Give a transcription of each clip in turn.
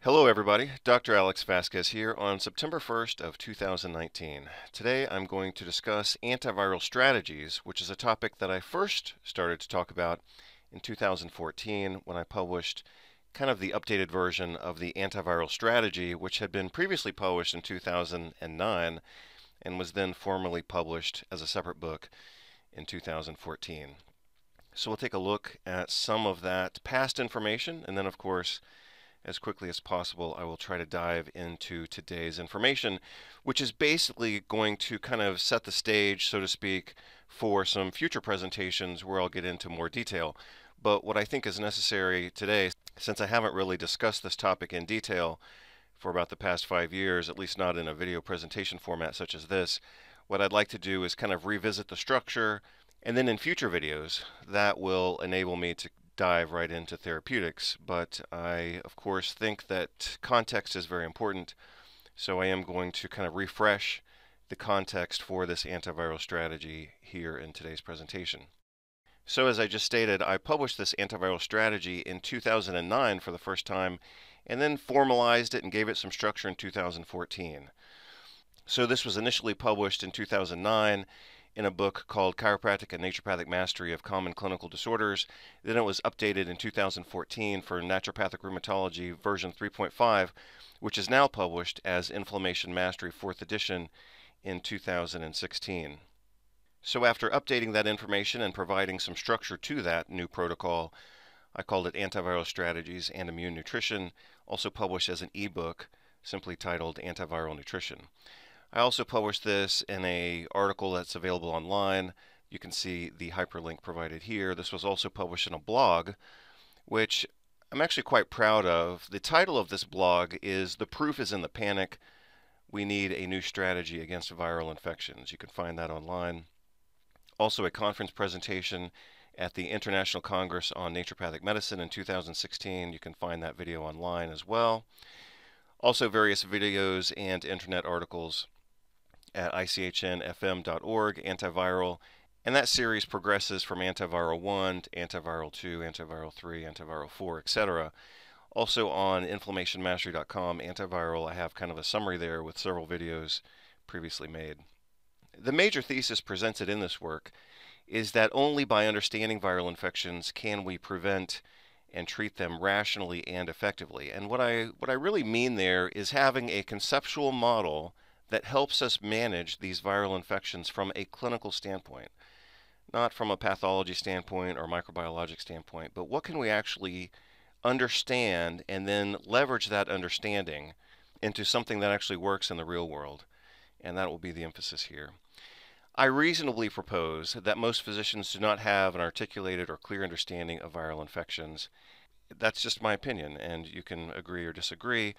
Hello everybody, Dr. Alex Vasquez here on September 1st of 2019. Today I'm going to discuss antiviral strategies, which is a topic that I first started to talk about in 2014 when I published kind of the updated version of the antiviral strategy, which had been previously published in 2009 and was then formally published as a separate book in 2014. So we'll take a look at some of that past information, and then of course as quickly as possible, I will try to dive into today's information, which is basically going to kind of set the stage, so to speak, for some future presentations where I'll get into more detail. But what I think is necessary today, since I haven't really discussed this topic in detail for about the past 5 years, at least not in a video presentation format such as this, what I'd like to do is kind of revisit the structure, and then in future videos, that will enable me to dive right into therapeutics, but I of course think that context is very important, so I am going to kind of refresh the context for this antiviral strategy here in today's presentation. So as I just stated, I published this antiviral strategy in 2009 for the first time, and then formalized it and gave it some structure in 2014. So this was initially published in 2009 in a book called Chiropractic and Naturopathic Mastery of Common Clinical Disorders. Then it was updated in 2014 for Naturopathic Rheumatology version 3.5, which is now published as Inflammation Mastery 4th edition in 2016. So after updating that information and providing some structure to that new protocol, I called it Antiviral Strategies and Immune Nutrition, also published as an ebook simply titled Antiviral Nutrition. I also published this in an article that's available online. You can see the hyperlink provided here. This was also published in a blog, which I'm actually quite proud of. The title of this blog is "The Proof is in the Panic. We Need a New Strategy Against Viral Infections." You can find that online. Also a conference presentation at the International Congress on Naturopathic Medicine in 2016. You can find that video online as well. Also various videos and internet articles at ichnfm.org, Antiviral, and that series progresses from Antiviral 1 to Antiviral 2, Antiviral 3, Antiviral 4, etc. Also on inflammationmastery.com, Antiviral, I have kind of a summary there with several videos previously made. The major thesis presented in this work is that only by understanding viral infections can we prevent and treat them rationally and effectively. And what I really mean there is having a conceptual model that helps us manage these viral infections from a clinical standpoint, not from a pathology standpoint or microbiologic standpoint, but what can we actually understand and then leverage that understanding into something that actually works in the real world, and that will be the emphasis here. I reasonably propose that most physicians do not have an articulated or clear understanding of viral infections. That's just my opinion, and you can agree or disagree.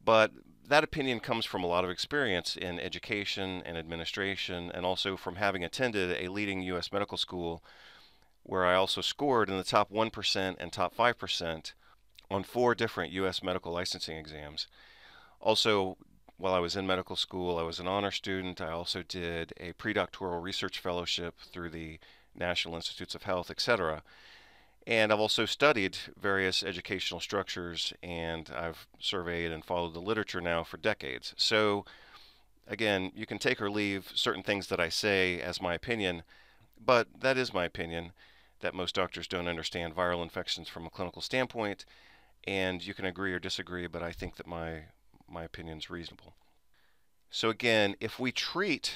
But that opinion comes from a lot of experience in education and administration, and also from having attended a leading U.S. medical school where I also scored in the top 1% and top 5% on 4 different U.S. medical licensing exams. Also, while I was in medical school, I was an honor student. I also did a predoctoral research fellowship through the National Institutes of Health, etc. And I've also studied various educational structures, and I've surveyed and followed the literature now for decades. So again, you can take or leave certain things that I say as my opinion, but that is my opinion, that most doctors don't understand viral infections from a clinical standpoint, and you can agree or disagree, but I think that my opinion is reasonable. So again, if we treat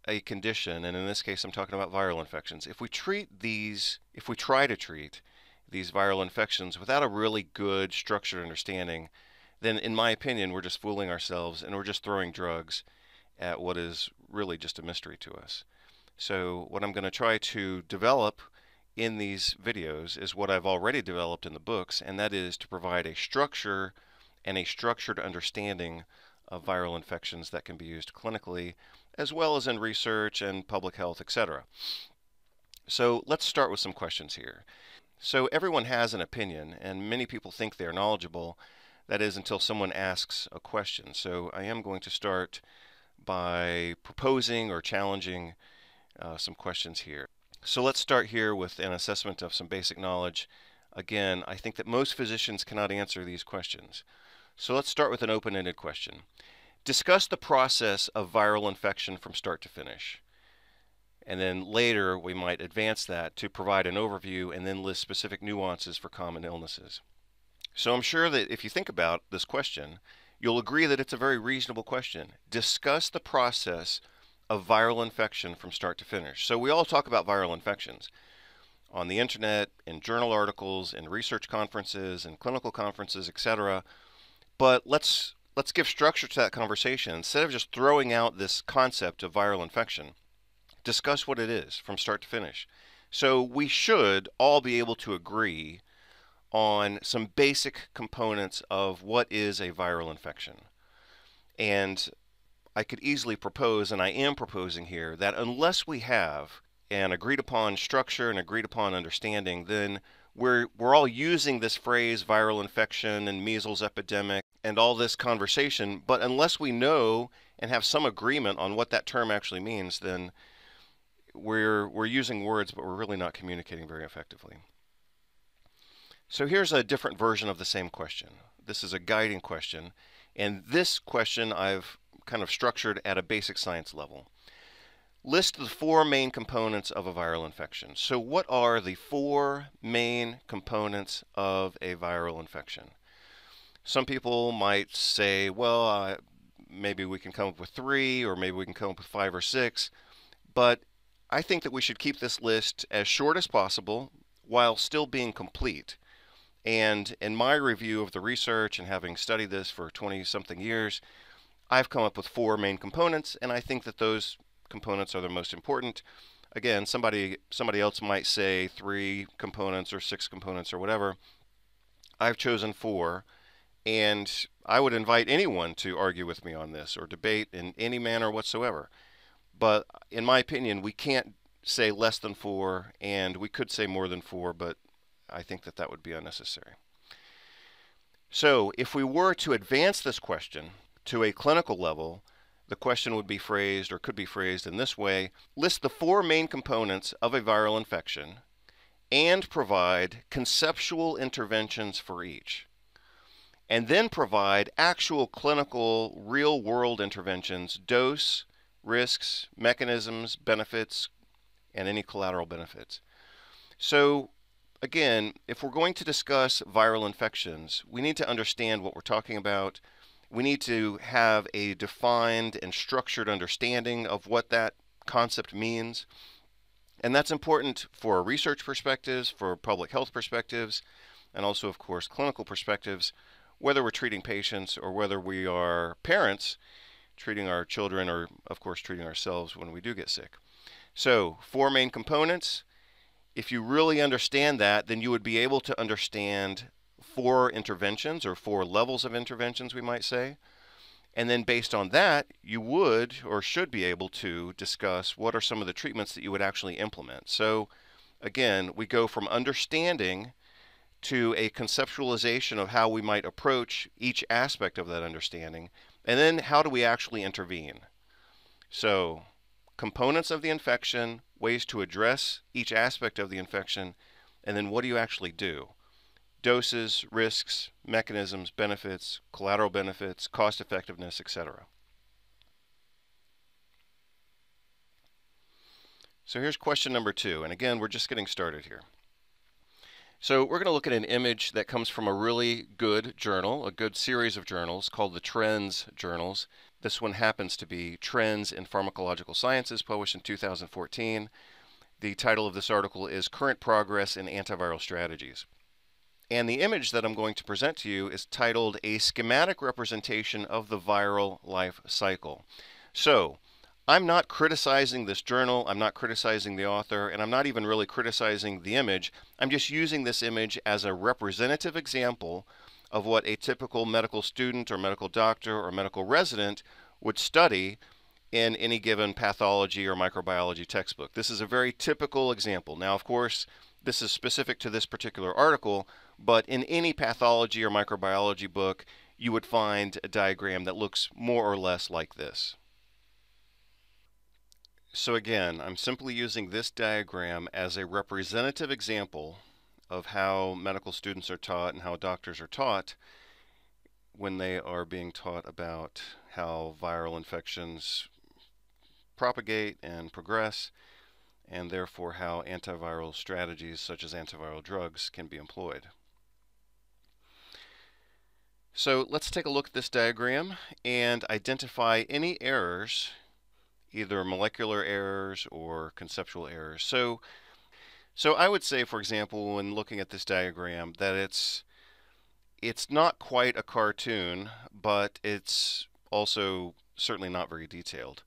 a condition, and in this case I'm talking about viral infections, if we try to treat these viral infections without a really good structured understanding, then in my opinion we're just fooling ourselves and we're just throwing drugs at what is really just a mystery to us. So what I'm going to try to develop in these videos is what I've already developed in the books, and that is to provide a structure and a structured understanding of viral infections that can be used clinically as well as in research and public health, etc. So let's start with some questions here. So everyone has an opinion, and many people think they're knowledgeable. That is, until someone asks a question. So I am going to start by proposing or challenging some questions here. So let's start here with an assessment of some basic knowledge. Again, I think that most physicians cannot answer these questions. So let's start with an open-ended question. Discuss the process of viral infection from start to finish. And then later we might advance that to provide an overview and then list specific nuances for common illnesses. So I'm sure that if you think about this question, you'll agree that it's a very reasonable question. Discuss the process of viral infection from start to finish. So we all talk about viral infections on the internet, in journal articles, in research conferences, in clinical conferences, etc. But let's give structure to that conversation. Instead of just throwing out this concept of viral infection, discuss what it is from start to finish. So we should all be able to agree on some basic components of what is a viral infection. And I could easily propose, and I am proposing here, that unless we have an agreed upon structure and agreed upon understanding, then we're all using this phrase viral infection and measles epidemic and all this conversation, but unless we know and have some agreement on what that term actually means, then we're using words, but we're really not communicating very effectively. So here's a different version of the same question. This is a guiding question, and this question I've kind of structured at a basic science level. List the four main components of a viral infection. So what are the four main components of a viral infection? Some people might say, well, maybe we can come up with three, or maybe we can come up with five or six, but I think that we should keep this list as short as possible while still being complete. And in my review of the research and having studied this for 20-something years, I've come up with four main components, and I think that those components are the most important. Again, somebody else might say three components or six components or whatever. I've chosen four, and I would invite anyone to argue with me on this or debate in any manner whatsoever. But in my opinion, we can't say less than four, and we could say more than four, but I think that that would be unnecessary. So if we were to advance this question to a clinical level, the question would be phrased, or could be phrased in this way: list the four main components of a viral infection and provide conceptual interventions for each. And then provide actual clinical, real-world interventions, dose, risks, mechanisms, benefits, and any collateral benefits. So again, if we're going to discuss viral infections, we need to understand what we're talking about. We need to have a defined and structured understanding of what that concept means. And that's important for research perspectives, for public health perspectives, and also, of course, clinical perspectives, whether we're treating patients or whether we are parents treating our children, or, of course, treating ourselves when we do get sick. So, four main components. If you really understand that, then you would be able to understand four interventions, or four levels of interventions, we might say. And then based on that, you would or should be able to discuss what are some of the treatments that you would actually implement. So again, we go from understanding to a conceptualization of how we might approach each aspect of that understanding, and then how do we actually intervene. So components of the infection, ways to address each aspect of the infection, and then what do you actually do? Doses, risks, mechanisms, benefits, collateral benefits, cost effectiveness, etc. So here's question number 2, and again, we're just getting started here. So we're going to look at an image that comes from a really good journal, a good series of journals called the Trends journals. This one happens to be Trends in Pharmacological Sciences, published in 2014. The title of this article is Current Progress in Antiviral Strategies. And the image that I'm going to present to you is titled A Schematic Representation of the Viral Life Cycle. So I'm not criticizing this journal, I'm not criticizing the author, and I'm not even really criticizing the image. I'm just using this image as a representative example of what a typical medical student or medical doctor or medical resident would study in any given pathology or microbiology textbook. This is a very typical example. Now, of course, this is specific to this particular article, but in any pathology or microbiology book, you would find a diagram that looks more or less like this. So again, I'm simply using this diagram as a representative example of how medical students are taught and how doctors are taught. when they are being taught about how viral infections propagate and progress, and therefore how antiviral strategies such as antiviral drugs can be employed. So let's take a look at this diagram and identify any errors, either molecular errors or conceptual errors. So I would say, for example, when looking at this diagram, that it's not quite a cartoon, but it's also certainly not very detailed.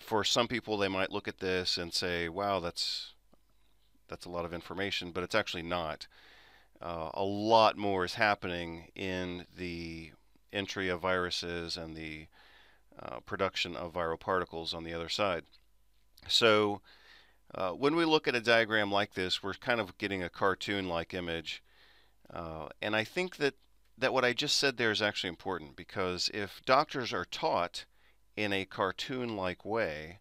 For some people, they might look at this and say, "Wow, that's a lot of information," but it's actually not. A lot more is happening in the entry of viruses and the production of viral particles on the other side. So when we look at a diagram like this, we're kind of getting a cartoon-like image. And I think that what I just said there is actually important, because if doctors are taught in a cartoon-like way,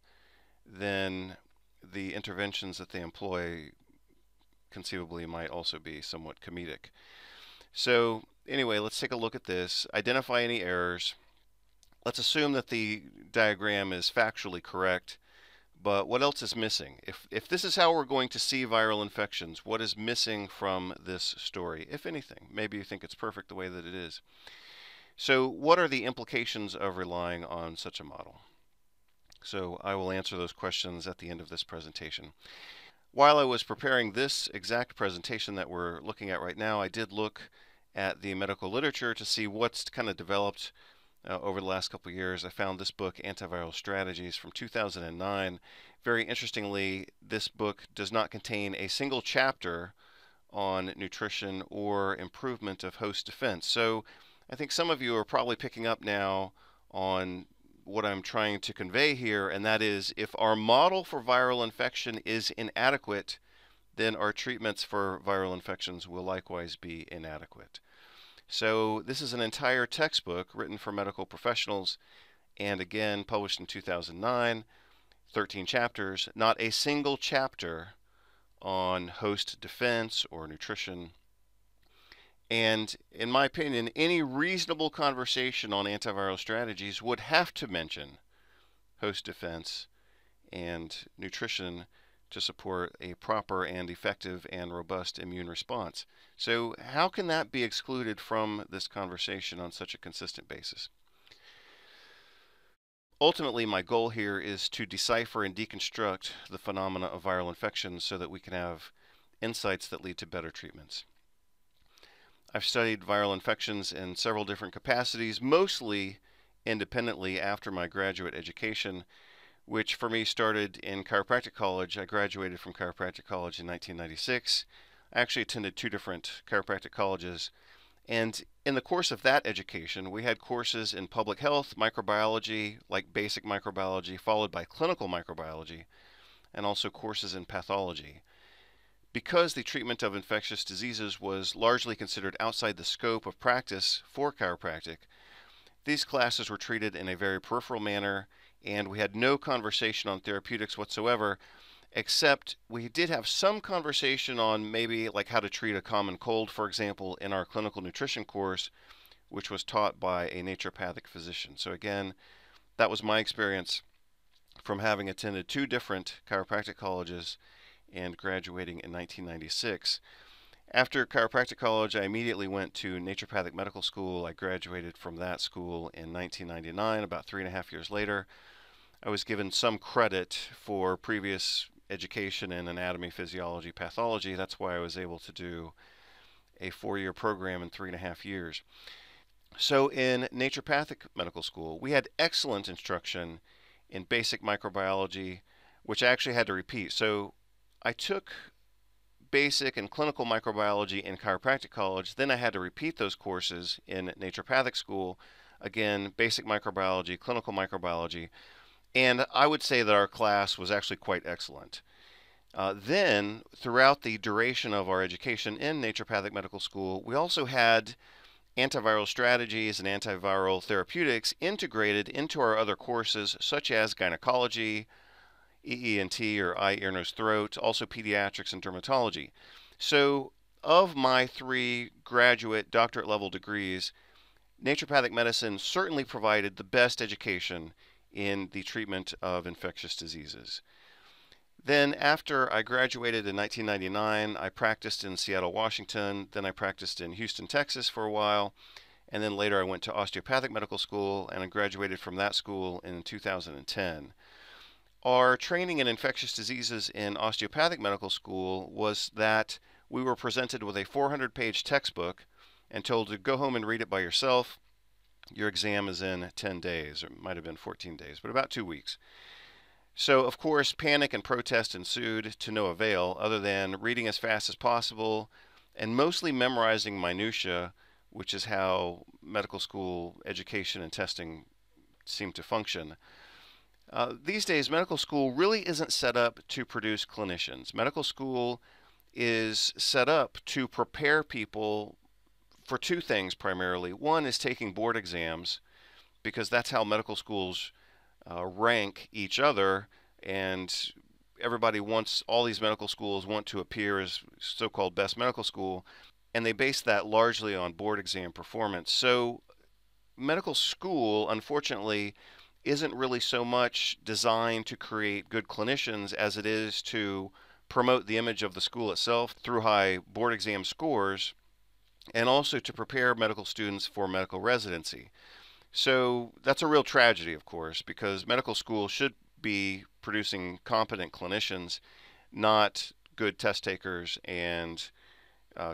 then the interventions that they employ conceivably might also be somewhat comedic. So anyway, let's take a look at this. Identify any errors. Let's assume that the diagram is factually correct, but what else is missing? If this is how we're going to see viral infections, what is missing from this story, if anything? Maybe you think it's perfect the way that it is. So what are the implications of relying on such a model? So I will answer those questions at the end of this presentation. While I was preparing this exact presentation that we're looking at right now, I did look at the medical literature to see what's kind of developed over the last couple of years. I found this book, Antiviral Strategies, from 2009. Very interestingly, this book does not contain a single chapter on nutrition or improvement of host defense. So I think some of you are probably picking up now on what I'm trying to convey here, and that is, if our model for viral infection is inadequate, then our treatments for viral infections will likewise be inadequate. So this is an entire textbook written for medical professionals, and again published in 2009, 13 chapters, not a single chapter on host defense or nutrition. And in my opinion, any reasonable conversation on antiviral strategies would have to mention host defense and nutrition to support a proper and effective and robust immune response. So how can that be excluded from this conversation on such a consistent basis? Ultimately, my goal here is to decipher and deconstruct the phenomena of viral infections so that we can have insights that lead to better treatments. I've studied viral infections in several different capacities, mostly independently after my graduate education, which for me started in chiropractic college. I graduated from chiropractic college in 1996. I actually attended 2 different chiropractic colleges, and in the course of that education, we had courses in public health, microbiology, like basic microbiology, followed by clinical microbiology, and also courses in pathology. Because the treatment of infectious diseases was largely considered outside the scope of practice for chiropractic, these classes were treated in a very peripheral manner, and we had no conversation on therapeutics whatsoever, except we did have some conversation on maybe like how to treat a common cold, for example, in our clinical nutrition course, which was taught by a naturopathic physician. So again, that was my experience from having attended 2 different chiropractic colleges and graduating in 1996. After chiropractic college, I immediately went to naturopathic medical school. I graduated from that school in 1999, about 3.5 years later. I was given some credit for previous education in anatomy, physiology, pathology. That's why I was able to do a 4-year program in 3.5 years. So in naturopathic medical school, we had excellent instruction in basic microbiology, which I actually had to repeat. So I took basic and clinical microbiology in chiropractic college, then I had to repeat those courses in naturopathic school. Again, basic microbiology, clinical microbiology, and I would say that our class was actually quite excellent. Then, throughout the duration of our education in naturopathic medical school, we also had antiviral strategies and antiviral therapeutics integrated into our other courses, such as gynecology, EENT or eye, ear, nose, throat, also pediatrics and dermatology. So of my 3 graduate doctorate level degrees, naturopathic medicine certainly provided the best education in the treatment of infectious diseases. Then, after I graduated in 1999, I practiced in Seattle, Washington. Then I practiced in Houston, Texas for a while. And then later I went to osteopathic medical school and I graduated from that school in 2010. Our training in infectious diseases in osteopathic medical school was that we were presented with a 400-page textbook and told to go home and read it by yourself. Your exam is in 10 days, or it might have been 14 days, but about 2 weeks. So, of course, panic and protest ensued to no avail other than reading as fast as possible and mostly memorizing minutiae, which is how medical school education and testing seem to function. These days, medical school really isn't set up to produce clinicians. Medical school is set up to prepare people for two things primarily. One is taking board exams, because that's how medical schools rank each other, and everybody wants, all these medical schools want to appear as so-called best medical school, and they base that largely on board exam performance. So medical school, unfortunately, isn't really so much designed to create good clinicians as it is to promote the image of the school itself through high board exam scores, and also to prepare medical students for medical residency. So that's a real tragedy, of course, because medical school should be producing competent clinicians, not good test takers and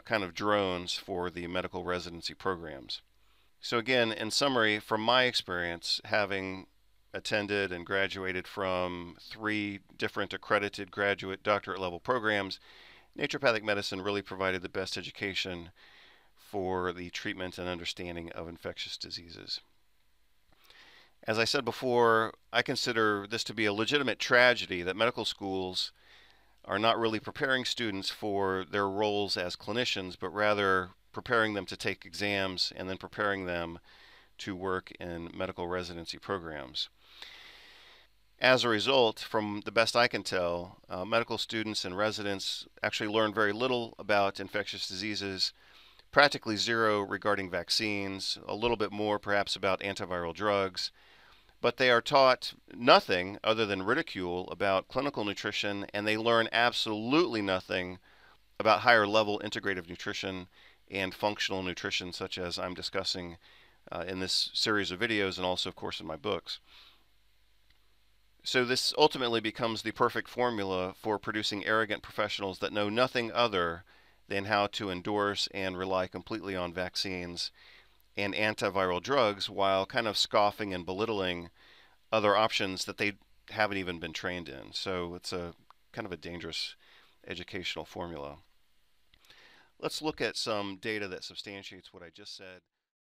kind of drones for the medical residency programs. So again, in summary, from my experience, having attended and graduated from 3 different accredited graduate doctorate level programs, naturopathic medicine really provided the best education for the treatment and understanding of infectious diseases. As I said before, I consider this to be a legitimate tragedy that medical schools are not really preparing students for their roles as clinicians, but rather preparing them to take exams and then preparing them to work in medical residency programs. As a result, from the best I can tell, medical students and residents actually learn very little about infectious diseases, practically zero regarding vaccines, a little bit more perhaps about antiviral drugs, but they are taught nothing other than ridicule about clinical nutrition, and they learn absolutely nothing about higher level integrative nutrition and functional nutrition, such as I'm discussing in this series of videos and also, of course, in my books. So this ultimately becomes the perfect formula for producing arrogant professionals that know nothing other than how to endorse and rely completely on vaccines and antiviral drugs while kind of scoffing and belittling other options that they haven't even been trained in. So it's a kind of a dangerous educational formula. Let's look at some data that substantiates what I just said.